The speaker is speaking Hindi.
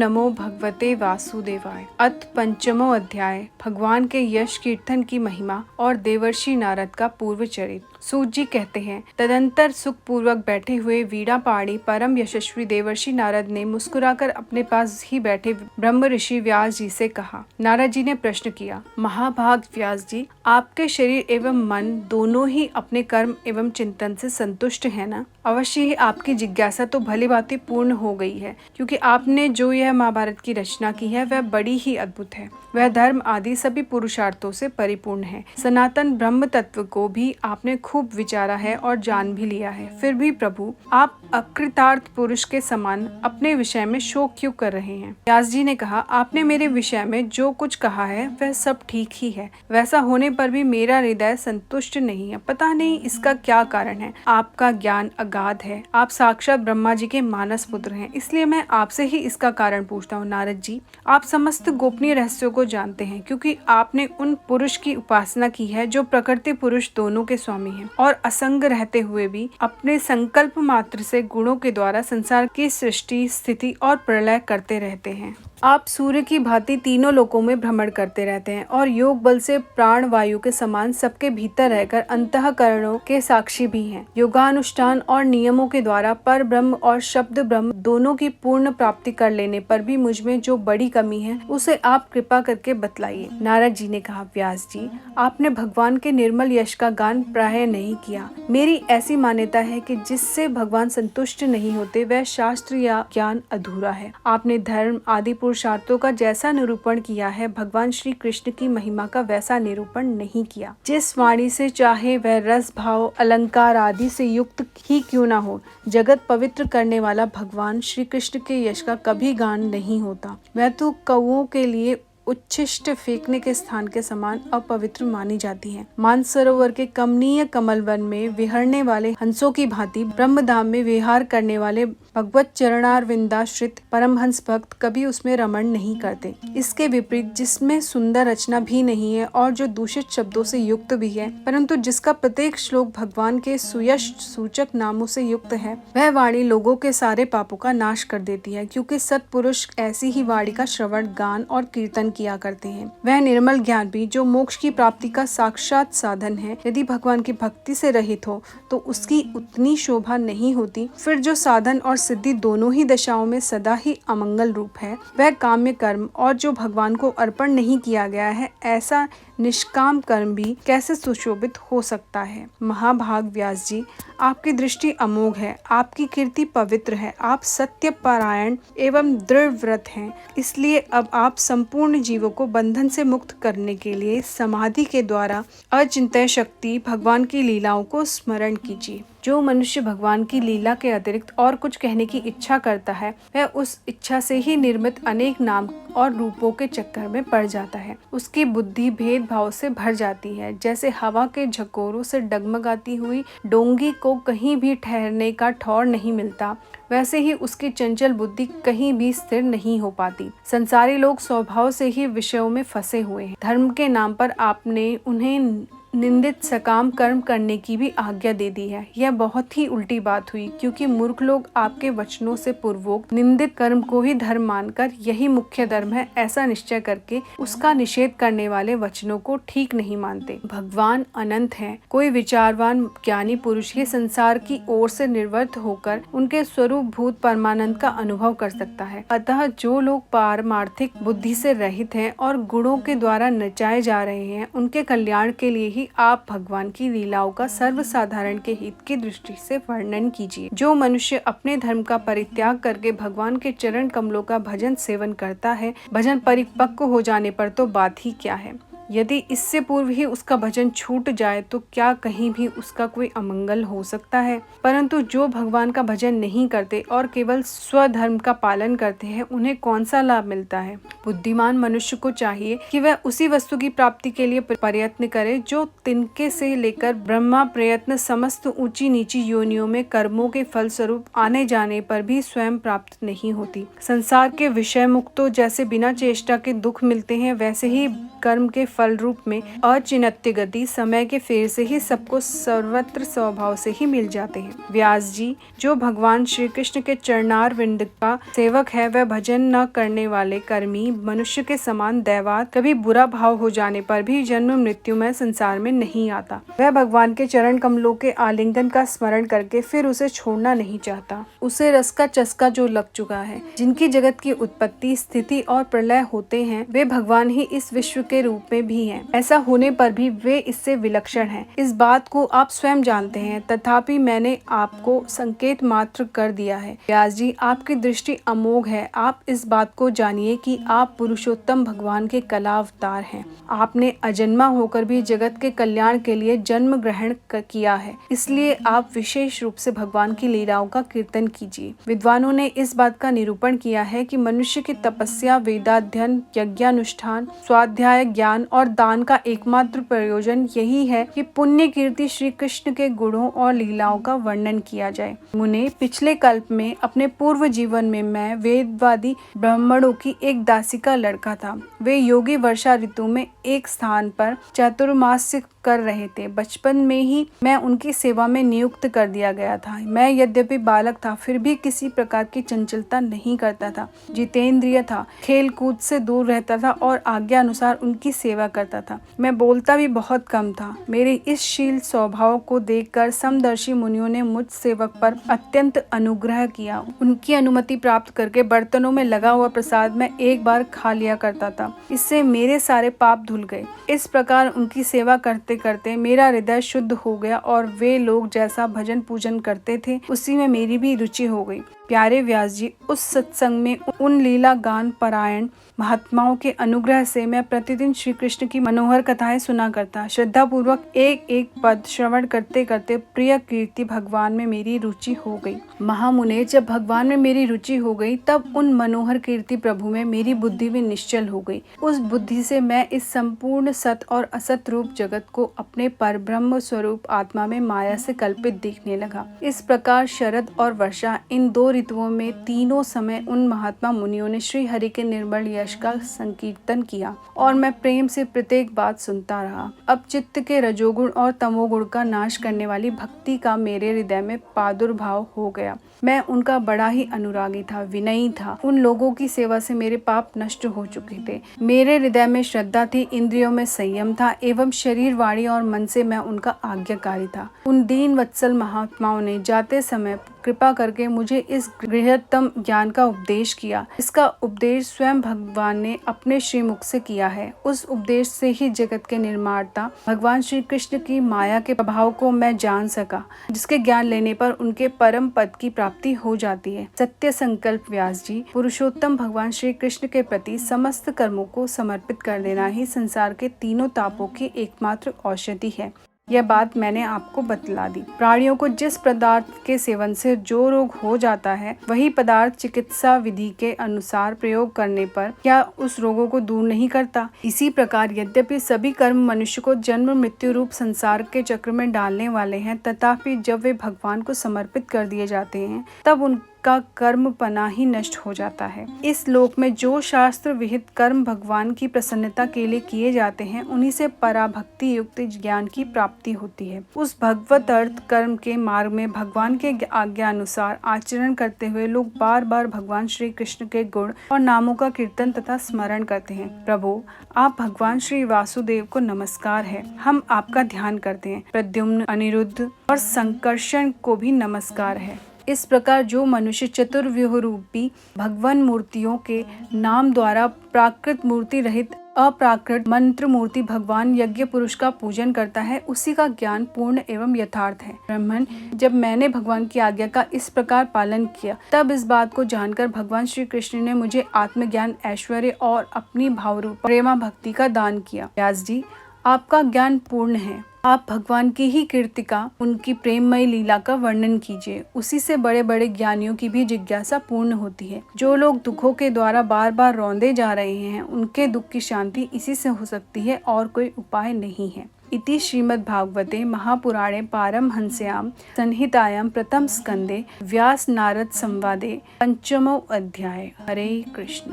नमो भगवते वासुदेवाय। अथ पंचमो अध्याय भगवान के यश कीर्तन की महिमा और देवर्षि नारद का पूर्व चरित्र। सूत जी कहते हैं, तदंतर सुख पूर्वक बैठे हुए वीणा पाणी परम यशस्वी देवर्षि नारद ने मुस्कुराकर अपने पास ही बैठे ब्रह्म ऋषि व्यास जी से कहा। नारद जी ने प्रश्न किया, महाभाग व्यास जी, आपके शरीर एवं मन दोनों ही अपने कर्म एवं चिंतन से संतुष्ट है ना? अवश्य ही आपकी जिज्ञासा तो भली भांति पूर्ण हो गई है, क्योंकि आपने जो यह महाभारत की रचना की है वह बड़ी ही अद्भुत है। वह धर्म आदि सभी पुरुषार्थों से परिपूर्ण है। सनातन ब्रह्म तत्व को भी आपने खूब विचारा है और जान भी लिया है। फिर भी प्रभु, आप अकृतार्थ पुरुष के समान अपने विषय में शोक क्यों कर रहे हैं? व्यास जी ने कहा, आपने मेरे विषय में जो कुछ कहा है वह सब ठीक ही है। वैसा होने पर भी मेरा हृदय संतुष्ट नहीं है। पता नहीं इसका क्या कारण है। आपका ज्ञान अगाध है। आप साक्षात ब्रह्मा जी के मानस पुत्र हैं, इसलिए मैं आपसे ही इसका कारण पूछता हूँ। नारद जी, आप समस्त गोपनीय रहस्यों को जानते हैं, क्योंकि आपने उन पुरुष की उपासना की है जो प्रकृति पुरुष दोनों के स्वामी हैं और असंग रहते हुए भी अपने संकल्प मात्र से गुणों के द्वारा संसार की सृष्टि, स्थिति और प्रलय करते रहते हैं। आप सूर्य की भांति तीनों लोकों में भ्रमण करते रहते हैं और योग बल से प्राण वायु के समान सबके भीतर रहकर अंतःकरणों के साक्षी भी हैं। योगानुष्ठान और नियमों के द्वारा पर ब्रह्म और शब्द ब्रह्म दोनों की पूर्ण प्राप्ति कर लेने पर भी मुझ में जो बड़ी कमी है उसे आप कृपा करके बतलाइए। नारद जी ने कहा, व्यास जी, आपने भगवान के निर्मल यश का गान प्रायः नहीं किया। मेरी ऐसी मान्यता है कि जिससे भगवान संतुष्ट नहीं होते वह शास्त्र या ज्ञान अधूरा है। आपने धर्म आदि पुरुषार्थों का जैसा निरूपण किया है, भगवान श्री कृष्ण की महिमा का वैसा निरूपण नहीं किया। जिस वाणी से चाहे वह रस भाव अलंकार आदि से युक्त ही क्यों ना हो, जगत पवित्र करने वाला भगवान श्री कृष्ण के यश का कभी गान नहीं होता। वह तो कौओं के लिए उच्छिष्ट फेंकने के स्थान के समान अपवित्र मानी जाती है। मानसरोवर के कमनीय कमल वन में विहरने वाले हंसों की भांति ब्रह्मधाम में विहार करने वाले भगवत चरणारविंदाश्रित परमहंस भक्त कभी उसमें रमण नहीं करते। इसके विपरीत जिसमें सुंदर रचना भी नहीं है और जो दूषित शब्दों से युक्त भी है, परंतु जिसका प्रत्येक श्लोक भगवान के सुयश सूचक नामों से युक्त है, वह वाणी लोगों के सारे पापों का नाश कर देती है, क्योंकि सत्पुरुष ऐसी ही वाणी का श्रवण, गान और कीर्तन किया करते हैं। वह निर्मल ज्ञान भी जो मोक्ष की प्राप्ति का साक्षात साधन है, यदि भगवान की भक्ति से रहित हो तो उसकी उतनी शोभा नहीं होती। फिर जो साधन और सिद्धि दोनों ही दशाओं में सदा ही अमंगल रूप है, वह काम्य कर्म और जो भगवान को अर्पण नहीं किया गया है, ऐसा निष्काम कर्म भी कैसे सुशोभित हो सकता है? महाभाग व्यास जी, आपकी दृष्टि अमोघ है, आपकी कीर्ति पवित्र है, आप सत्य परायण एवं दृढ़ व्रत हैं। इसलिए अब आप संपूर्ण जीवों को बंधन से मुक्त करने के लिए समाधि के द्वारा अचिंत्य शक्ति भगवान की लीलाओं को स्मरण कीजिए। जो मनुष्य भगवान की लीला के अतिरिक्त और कुछ कहने की इच्छा करता है, वह उस इच्छा से ही निर्मित अनेक नाम और रूपों के चक्कर में पड़ जाता है। उसकी बुद्धि भेदभाव से भर जाती है। जैसे हवा के झकोरों से डगमगाती हुई डोंगी को कहीं भी ठहरने का ठौर नहीं मिलता, वैसे ही उसकी चंचल बुद्धि कहीं भी स्थिर नहीं हो पाती। संसारी लोग स्वभाव से ही विषयों में फंसे हुए हैं। धर्म के नाम पर आपने उन्हें निंदित सकाम कर्म करने की भी आज्ञा दे दी है। यह बहुत ही उल्टी बात हुई, क्योंकि मूर्ख लोग आपके वचनों से पूर्वोक्त निंदित कर्म को ही धर्म मानकर यही मुख्य धर्म है ऐसा निश्चय करके उसका निषेध करने वाले वचनों को ठीक नहीं मानते। भगवान अनंत है। कोई विचारवान ज्ञानी पुरुष ही संसार की ओर से निर्वृत्त होकर उनके स्वरूप भूत परमानंद का अनुभव कर सकता है। अतः जो लोग पारमार्थिक बुद्धि से रहित हैं और गुणों के द्वारा नचाए जा रहे हैं, उनके कल्याण के लिए आप भगवान की लीलाओं का सर्वसाधारण के हित की दृष्टि से वर्णन कीजिए। जो मनुष्य अपने धर्म का परित्याग करके भगवान के चरण कमलों का भजन सेवन करता है, भजन परिपक्व हो जाने पर तो बात ही क्या है। यदि इससे पूर्व ही उसका भजन छूट जाए तो क्या कहीं भी उसका कोई अमंगल हो सकता है? परंतु जो भगवान का भजन नहीं करते और केवल स्वधर्म का पालन करते हैं, उन्हें कौन सा लाभ मिलता है? बुद्धिमान मनुष्य को चाहिए कि वह उसी वस्तु की प्राप्ति के लिए प्रयत्न करे जो तिनके से लेकर ब्रह्मा प्रयत्न समस्त ऊंची नीची योनियों में कर्मों के फल स्वरूप आने जाने पर भी स्वयं प्राप्त नहीं होती। संसार के विषय मुक्तों जैसे बिना चेष्टा के दुख मिलते हैं, वैसे ही कर्म के फल रूप में अचिन्त्य गति समय के फेर से ही सबको सर्वत्र स्वभाव से ही मिल जाते हैं। व्यास जी, जो भगवान श्री कृष्ण के चरणार विंद का सेवक है, वह भजन न करने वाले कर्मी मनुष्य के समान दैवात कभी बुरा भाव हो जाने पर भी जन्म मृत्यु में संसार में नहीं आता। वह भगवान के चरण कमलों के आलिंगन का स्मरण करके फिर उसे छोड़ना नहीं चाहता। उसे रस का चस्का जो लग चुका है। जिनकी जगत की उत्पत्ति, स्थिति और प्रलय होते हैं, वे भगवान ही इस विश्व के रूप में भी हैं। ऐसा होने पर भी वे इससे विलक्षण हैं। इस बात को आप स्वयं जानते हैं, तथापि मैंने आपको संकेत मात्र कर दिया है। व्यास जी, आपकी दृष्टि अमोघ है। आप इस बात को जानिए कि आप पुरुषोत्तम भगवान के कला अवतार हैं। आपने अजन्मा होकर भी जगत के कल्याण के लिए जन्म ग्रहण किया है, इसलिए आप विशेष रूप से भगवान की लीलाओं का कीर्तन कीजिए। विद्वानों ने इस बात का निरूपण किया है कि मनुष्य की तपस्या, वेदाध्ययन, यज्ञानुष्ठान, स्वाध्याय, ज्ञान और दान का एकमात्र प्रयोजन यही है कि पुण्य कीर्ति श्री कृष्ण के गुणों और लीलाओं का वर्णन किया जाए। मुने, पिछले कल्प में अपने पूर्व जीवन में मैं वेदवादी ब्राह्मणों की एक दासी का लड़का था। वे योगी वर्षा ऋतु में एक स्थान पर चातुर्मास्य कर रहे थे। बचपन में ही मैं उनकी सेवा में नियुक्त कर दिया गया था। मैं यद्यपि बालक था, फिर भी किसी प्रकार की चंचलता नहीं करता था। जितेंद्रिय था, खेल कूद से दूर रहता था और आज्ञा अनुसार उनकी सेवा करता था। मैं बोलता भी बहुत कम था। मेरे इस शील स्वभाव को देखकर समदर्शी मुनियों ने मुझ सेवक पर अत्यंत अनुग्रह किया। उनकी अनुमति प्राप्त करके बर्तनों में लगा हुआ प्रसाद मैं एक बार खा लिया करता था। इससे मेरे सारे पाप धुल गए। इस प्रकार उनकी सेवा करते करते मेरा हृदय शुद्ध हो गया और वे लोग जैसा भजन पूजन करते थे, उसी में मेरी भी रुचि हो गई। प्यारे व्यास जी, उस सत्संग में उन लीला गान परायण महात्माओं के अनुग्रह से मैं प्रतिदिन श्री कृष्ण की मनोहर कथाएं सुना करता। श्रद्धा पूर्वक एक एक पद श्रवण करते करते प्रिय कीर्ति भगवान में मेरी रुचि हो गई। महामुने, जब भगवान में मेरी रुचि हो गई, तब उन मनोहर कीर्ति प्रभु में मेरी बुद्धि भी निश्चल हो गई। उस बुद्धि से मैं इस संपूर्ण सत और असत रूप जगत को अपने परब्रह्म स्वरूप आत्मा में माया से कल्पित देखने लगा। इस प्रकार शरद और वर्षा, इन दो ऋतुओं में तीनों समय उन महात्मा मुनियों ने श्री हरि के निर्मल यश का संकीर्तन किया और मैं प्रेम से प्रत्येक बात सुनता रहा। अब चित्त के रजोगुण और तमोगुण का नाश करने वाली भक्ति का मेरे हृदय में प्रादुर्भाव हो गया। मैं उनका बड़ा ही अनुरागी था, विनयी था। उन लोगों की सेवा से मेरे पाप नष्ट हो चुके थे। मेरे हृदय में श्रद्धा थी, इंद्रियों में संयम था एवं शरीर, वाणी और मन से मैं उनका आज्ञाकारी था। उन दीन वत्सल महात्माओं ने जाते समय कृपा करके मुझे इस गृहतम ज्ञान का उपदेश किया। इसका उपदेश स्वयं भगवान ने अपने श्रीमुख से किया है। उस उपदेश से ही जगत के निर्माता भगवान श्री कृष्ण की माया के प्रभाव को मैं जान सका, जिसके ज्ञान लेने पर उनके परम पद की प्राप्ति हो जाती है। सत्य संकल्प व्यास जी, पुरुषोत्तम भगवान श्री कृष्ण के प्रति समस्त कर्मों को समर्पित कर देना ही संसार के तीनों तापों की एकमात्र औषधि है। यह बात मैंने आपको बतला दी। प्राणियों को जिस पदार्थ के सेवन से जो रोग हो जाता है, वही पदार्थ चिकित्सा विधि के अनुसार प्रयोग करने पर क्या उस रोगों को दूर नहीं करता? इसी प्रकार यद्यपि सभी कर्म मनुष्य को जन्म मृत्यु रूप संसार के चक्र में डालने वाले हैं, तथापि जब वे भगवान को समर्पित कर दिए जाते हैं, तब उनका कर्म पना ही नष्ट हो जाता है। इस लोक में जो शास्त्र विहित कर्म भगवान की प्रसन्नता के लिए किए जाते हैं, उन्हीं से पराभक्ति युक्त ज्ञान की प्राप्ति होती है। उस भगवत अर्थ कर्म के मार्ग में भगवान के आज्ञा अनुसार आचरण करते हुए लोग बार बार भगवान श्री कृष्ण के गुण और नामों का कीर्तन तथा स्मरण करते हैं। प्रभु, आप भगवान श्री वासुदेव को नमस्कार है। हम आपका ध्यान करते हैं। प्रद्युम्न, अनिरुद्ध और संकर्षण को भी नमस्कार है। इस प्रकार जो मनुष्य चतुर्व्यूह रूपी भगवान मूर्तियों के नाम द्वारा प्राकृत मूर्ति रहित अप्राकृत मंत्र मूर्ति भगवान यज्ञ पुरुष का पूजन करता है, उसी का ज्ञान पूर्ण एवं यथार्थ है। ब्राह्मण, जब मैंने भगवान की आज्ञा का इस प्रकार पालन किया, तब इस बात को जानकर भगवान श्री कृष्ण ने मुझे आत्मज्ञान, ऐश्वर्य और अपनी भावरूप प्रेमा भक्ति का दान किया। व्यास जी, आपका ज्ञान पूर्ण है। आप भगवान की ही कीर्तिका, उनकी प्रेममय लीला का वर्णन कीजिए। उसी से बड़े बड़े ज्ञानियों की भी जिज्ञासा पूर्ण होती है। जो लोग दुखों के द्वारा बार बार रौंदे जा रहे हैं, उनके दुख की शांति इसी से हो सकती है और कोई उपाय नहीं है। इति श्रीमद्भागवते महापुराणे पारमहंस्यां संहितायां प्रथम स्कंदे व्यास नारद संवादे पंचमो अध्याय। हरे कृष्ण।